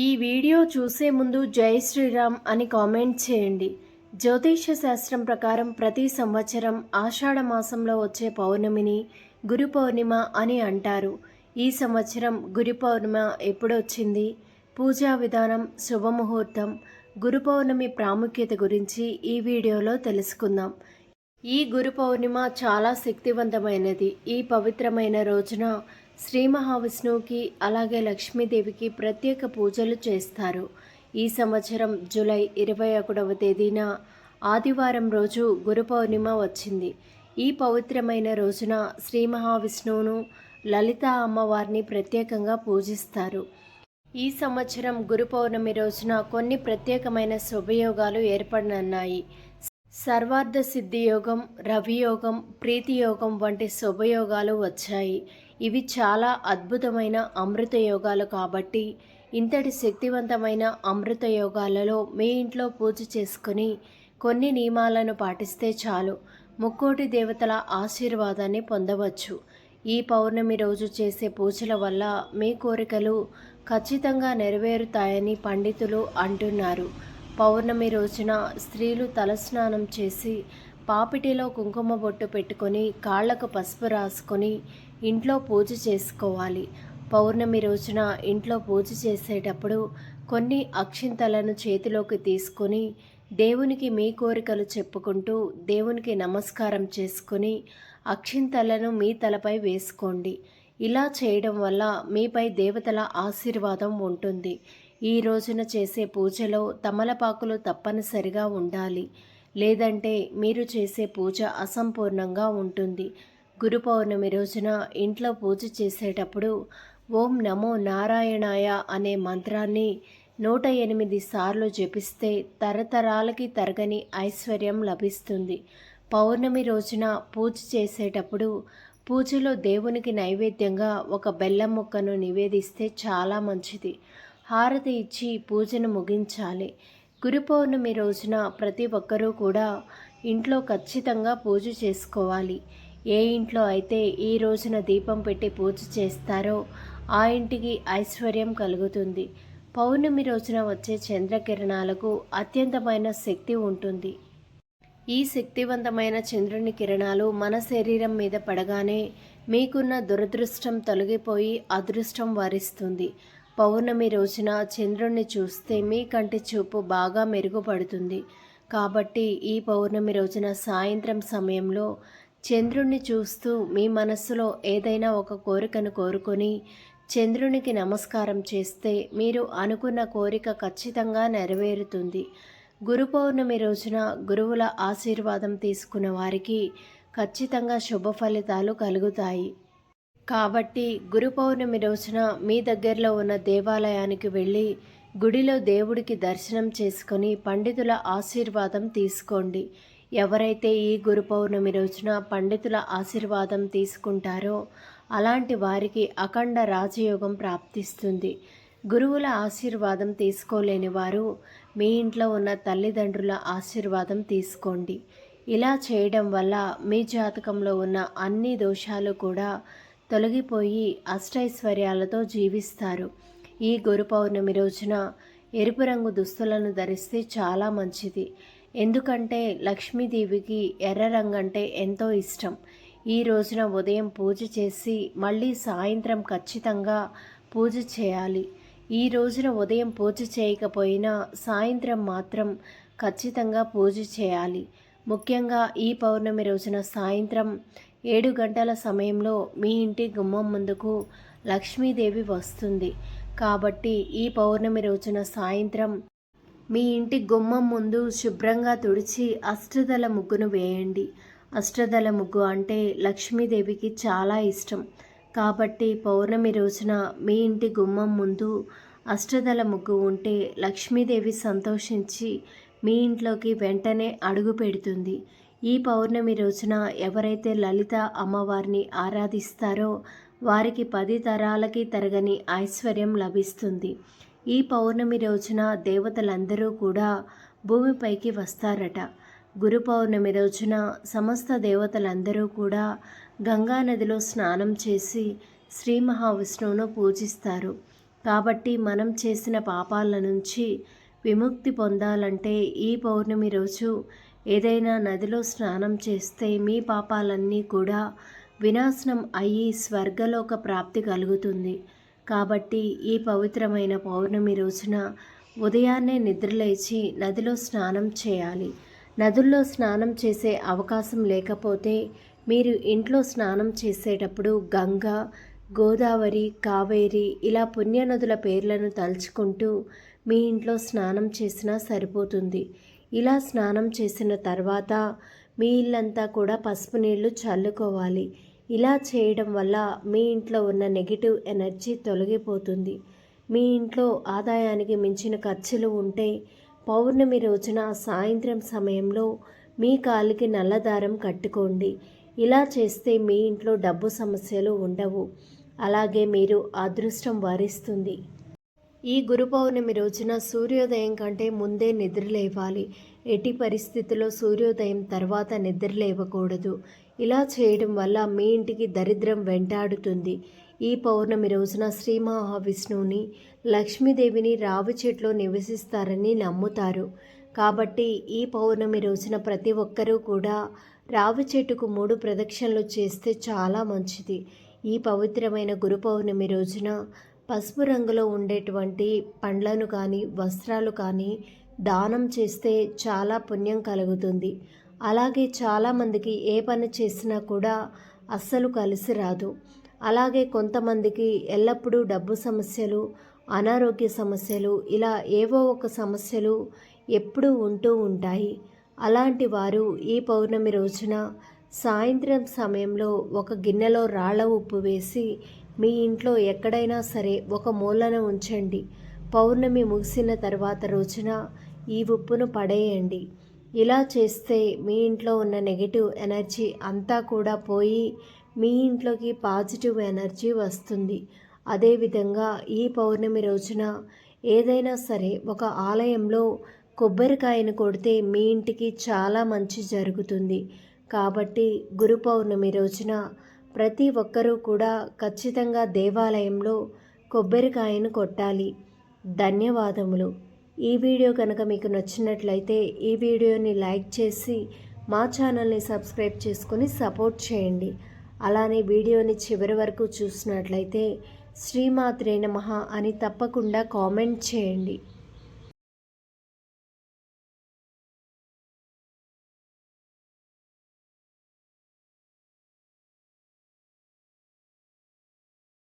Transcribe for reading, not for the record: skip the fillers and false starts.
ఈ వీడియో చూసే ముందు జై శ్రీరామ్ అని కామెంట్ చేయండి. జ్యోతిష్య శాస్త్రం ప్రకారం ప్రతి సంవత్సరం ఆషాఢ మాసంలో వచ్చే పౌర్ణమిని గురు పౌర్ణిమ అని అంటారు. ఈ సంవత్సరం గురు పౌర్ణిమ ఎప్పుడొచ్చింది, పూజా విధానం, శుభముహూర్తం, గురు పౌర్ణమి ప్రాముఖ్యత గురించి ఈ వీడియోలో తెలుసుకుందాం. ఈ గురు పౌర్ణిమ చాలా శక్తివంతమైనది. ఈ పవిత్రమైన రోజున శ్రీ మహావిష్ణువుకి అలాగే లక్ష్మీదేవికి ప్రత్యేక పూజలు చేస్తారు. ఈ సంవత్సరం జూలై 21వ తేదీన ఆదివారం రోజు గురు పౌర్ణిమ వచ్చింది. ఈ పవిత్రమైన రోజున శ్రీ మహావిష్ణువును, లలిత అమ్మవారిని ప్రత్యేకంగా పూజిస్తారు. ఈ సంవత్సరం గురు పౌర్ణమి రోజున కొన్ని ప్రత్యేకమైన శుభయోగాలు ఏర్పడనున్నాయి. సర్వార్థ సిద్ధి యోగం, రవియోగం, ప్రీతి యోగం వంటి శుభయోగాలు వచ్చాయి. ఇవి చాలా అద్భుతమైన అమృత యోగాలు కాబట్టి ఇంతటి శక్తివంతమైన అమృత యోగాలలో మీ ఇంట్లో పూజ చేసుకుని కొన్ని నియమాలను పాటిస్తే చాలు ముక్కోటి దేవతల ఆశీర్వాదాన్ని పొందవచ్చు. ఈ పౌర్ణమి రోజు చేసే పూజల వల్ల మీ కోరికలు ఖచ్చితంగా నెరవేరుతాయని పండితులు అంటున్నారు. పౌర్ణమి రోజున స్త్రీలు తలస్నానం చేసి పాపిటిలో కుంకుమ బొట్టు పెట్టుకొని కాళ్లకు పసుపు రాసుకొని ఇంట్లో పూజ చేసుకోవాలి. పౌర్ణమి రోజున ఇంట్లో పూజ చేసేటప్పుడు కొన్ని అక్షింతలను చేతిలోకి తీసుకొని దేవునికి మీ కోరికలు చెప్పుకుంటూ దేవునికి నమస్కారం చేసుకొని అక్షింతలను మీ తలపై వేసుకోండి. ఇలా చేయడం వల్ల మీపై దేవతల ఆశీర్వాదం ఉంటుంది. ఈ రోజున చేసే పూజలో తమలపాకులు తప్పనిసరిగా ఉండాలి, లేదంటే మీరు చేసే పూజ అసంపూర్ణంగా ఉంటుంది. గురు పౌర్ణమి రోజున ఇంట్లో పూజ చేసేటప్పుడు ఓం నమో నారాయణాయ అనే మంత్రాన్ని 108 సార్లు జపిస్తే తరతరాలకి తరగని ఐశ్వర్యం లభిస్తుంది. పౌర్ణమి రోజున పూజ చేసేటప్పుడు పూజలో దేవునికి నైవేద్యంగా ఒక బెల్లం ముక్కను నివేదిస్తే చాలా మంచిది. హారతి ఇచ్చి పూజను ముగించాలి. గురు పౌర్ణమి రోజున ప్రతి ఒక్కరూ కూడా ఇంట్లో ఖచ్చితంగా పూజ చేసుకోవాలి. ఏ ఇంట్లో అయితే ఈ రోజున దీపం పెట్టి పూజ చేస్తారో ఆ ఇంటికి ఐశ్వర్యం కలుగుతుంది. పౌర్ణమి రోజున వచ్చే చంద్రకిరణాలకు అత్యంతమైన శక్తి ఉంటుంది. ఈ శక్తివంతమైన చంద్రుని కిరణాలు మన శరీరం మీద పడగానే మీకున్న దురదృష్టం తొలగిపోయి అదృష్టం వరిస్తుంది. పౌర్ణమి రోజున చంద్రుణ్ణి చూస్తే మీ కంటి చూపు బాగా మెరుగుపడుతుంది. కాబట్టి ఈ పౌర్ణమి రోజున సాయంత్రం సమయంలో చంద్రుణ్ణి చూస్తూ మీ మనస్సులో ఏదైనా ఒక కోరికను కోరుకొని చంద్రునికి నమస్కారం చేస్తే మీరు అనుకున్న కోరిక ఖచ్చితంగా నెరవేరుతుంది. గురు పౌర్ణమి రోజున గురువుల ఆశీర్వాదం తీసుకున్న వారికి ఖచ్చితంగా శుభ ఫలితాలు కలుగుతాయి. కాబట్టి గురు పౌర్ణమి రోజున మీ దగ్గరలో ఉన్న దేవాలయానికి వెళ్ళి గుడిలో దేవుడికి దర్శనం చేసుకొని పండితుల ఆశీర్వాదం తీసుకోండి. ఎవరైతే ఈ గురు పౌర్ణమి రోజున పండితుల ఆశీర్వాదం తీసుకుంటారో అలాంటి వారికి అఖండ రాజయోగం ప్రాప్తిస్తుంది. గురువుల ఆశీర్వాదం తీసుకోలేని వారు మీ ఇంట్లో ఉన్న తల్లిదండ్రుల ఆశీర్వాదం తీసుకోండి. ఇలా చేయడం వల్ల మీ జాతకంలో ఉన్న అన్ని దోషాలు కూడా తొలగిపోయి అష్టైశ్వర్యాలతో జీవిస్తారు. ఈ గురు పౌర్ణమి రోజున ఎరుపు రంగు దుస్తులను ధరిస్తే చాలా మంచిది. ఎందుకంటే లక్ష్మీదేవికి ఎర్ర రంగు అంటే ఎంతో ఇష్టం. ఈ రోజున ఉదయం పూజ చేసి మళ్ళీ సాయంత్రం ఖచ్చితంగా పూజ చేయాలి. ఈ రోజున ఉదయం పూజ చేయకపోయినా సాయంత్రం మాత్రం ఖచ్చితంగా పూజ చేయాలి. ముఖ్యంగా ఈ పౌర్ణమి రోజున సాయంత్రం 7 గంటల సమయంలో మీ ఇంటి గుమ్మం ముందుకు లక్ష్మీదేవి వస్తుంది. కాబట్టి ఈ పౌర్ణమి రోజున సాయంత్రం మీ ఇంటి గుమ్మం ముందు శుభ్రంగా తుడిచి అష్టదళ ముగ్గును వేయండి. అష్టదళ ముగ్గు అంటే లక్ష్మీదేవికి చాలా ఇష్టం. కాబట్టి పౌర్ణమి రోజున మీ ఇంటి గుమ్మం ముందు అష్టదళ ముగ్గు ఉంటే లక్ష్మీదేవి సంతోషించి మీ ఇంట్లోకి వెంటనే అడుగు పెడుతుంది. ఈ పౌర్ణమి రోజున ఎవరైతే లలిత అమ్మవారిని ఆరాధిస్తారో వారికి 10 తరాలకి తరగని ఐశ్వర్యం లభిస్తుంది. ఈ పౌర్ణమి రోజున దేవతలందరూ కూడా భూమిపైకి వస్తారట. గురు పౌర్ణమి రోజున సమస్త దేవతలందరూ కూడా గంగానదిలో స్నానం చేసి శ్రీ మహావిష్ణువును పూజిస్తారు. కాబట్టి మనం చేసిన పాపాల నుంచి విముక్తి పొందాలంటే ఈ పౌర్ణమి రోజు ఏదైనా నదిలో స్నానం చేస్తే మీ పాపాలన్నీ కూడా వినాశనం అయ్యి స్వర్గలోక ప్రాప్తి కలుగుతుంది. కాబట్టి ఈ పవిత్రమైన పౌర్ణమి రోజున ఉదయాన్నే నిద్రలేచి నదిలో స్నానం చేయాలి. నదుల్లో స్నానం చేసే అవకాశం లేకపోతే మీరు ఇంట్లో స్నానం చేసేటప్పుడు గంగా, గోదావరి, కావేరి ఇలా పుణ్యనదుల పేర్లను తలుచుకుంటూ మీ ఇంట్లో స్నానం చేసినా సరిపోతుంది. ఇలా స్నానం చేసిన తర్వాత మీ ఇల్లంతా కూడా పసుపు నీళ్లు చల్లుకోవాలి. ఇలా చేయడం వల్ల మీ ఇంట్లో ఉన్న నెగిటివ్ ఎనర్జీ తొలగిపోతుంది. మీ ఇంట్లో ఆదాయానికి మించిన ఖర్చులు ఉంటే పౌర్ణమి రోజున సాయంత్రం సమయంలో మీ కాలికి నల్లదారం కట్టుకోండి. ఇలా చేస్తే మీ ఇంట్లో డబ్బు సమస్యలు ఉండవు. అలాగే మీరు అదృష్టం వరిస్తుంది. ఈ గురు పౌర్ణమి రోజున సూర్యోదయం కంటే ముందే నిద్రలేవాలి. ఎట్టి పరిస్థితుల్లో సూర్యోదయం తర్వాత నిద్రలేవకూడదు. ఇలా చేయడం వల్ల మీ ఇంటికి దరిద్రం వెంటాడుతుంది. ఈ పౌర్ణమి రోజున శ్రీ మహావిష్ణువుని, లక్ష్మీదేవిని రావి చెట్లో నివసిస్తారని నమ్ముతారు. కాబట్టి ఈ పౌర్ణమి రోజున ప్రతి ఒక్కరూ కూడా రావి చెట్టుకు 3 ప్రదక్షిణలు చేస్తే చాలా మంచిది. ఈ పవిత్రమైన గురు పౌర్ణమి రోజున పసుపు రంగులో ఉండేటువంటి పండ్లను కానీ వస్త్రాలు కానీ దానం చేస్తే చాలా పుణ్యం కలుగుతుంది. అలాగే చాలామందికి ఏ పని చేసినా కూడా అస్సలు కలిసి రాదు. అలాగే కొంతమందికి ఎల్లప్పుడూ డబ్బు సమస్యలు, అనారోగ్య సమస్యలు ఇలా ఏవో ఒక సమస్యలు ఎప్పుడూ ఉంటూ ఉంటాయి. అలాంటి వారు ఈ పౌర్ణమి రోజున సాయంత్రం సమయంలో ఒక గిన్నెలో రాళ్ళ ఉప్పు వేసి మీ ఇంట్లో ఎక్కడైనా సరే ఒక మూలన ఉంచండి. పౌర్ణమి ముగిసిన తర్వాత రోజున ఈ ఉప్పును పడేయండి. ఇలా చేస్తే మీ ఇంట్లో ఉన్న నెగిటివ్ ఎనర్జీ అంతా కూడా పోయి మీ ఇంట్లోకి పాజిటివ్ ఎనర్జీ వస్తుంది. అదేవిధంగా ఈ పౌర్ణమి రోజున ఏదైనా సరే ఒక ఆలయంలో కొబ్బరికాయను కొడితే మీ ఇంటికి చాలా మంచి జరుగుతుంది. కాబట్టి గురు పౌర్ణమి రోజున ప్రతి ఒక్కరూ కూడా ఖచ్చితంగా దేవాలయంలో కొబ్బరికాయను కొట్టాలి. ధన్యవాదములు. ఈ వీడియో కనుక మీకు నచ్చినట్లయితే ఈ వీడియోని లైక్ చేసి మా ఛానల్ని సబ్స్క్రైబ్ చేసుకొని సపోర్ట్ చేయండి. అలానే వీడియోని చివరి వరకు చూసినట్లయితే శ్రీమాత్రే నమః అని తప్పకుండా కామెంట్ చేయండి.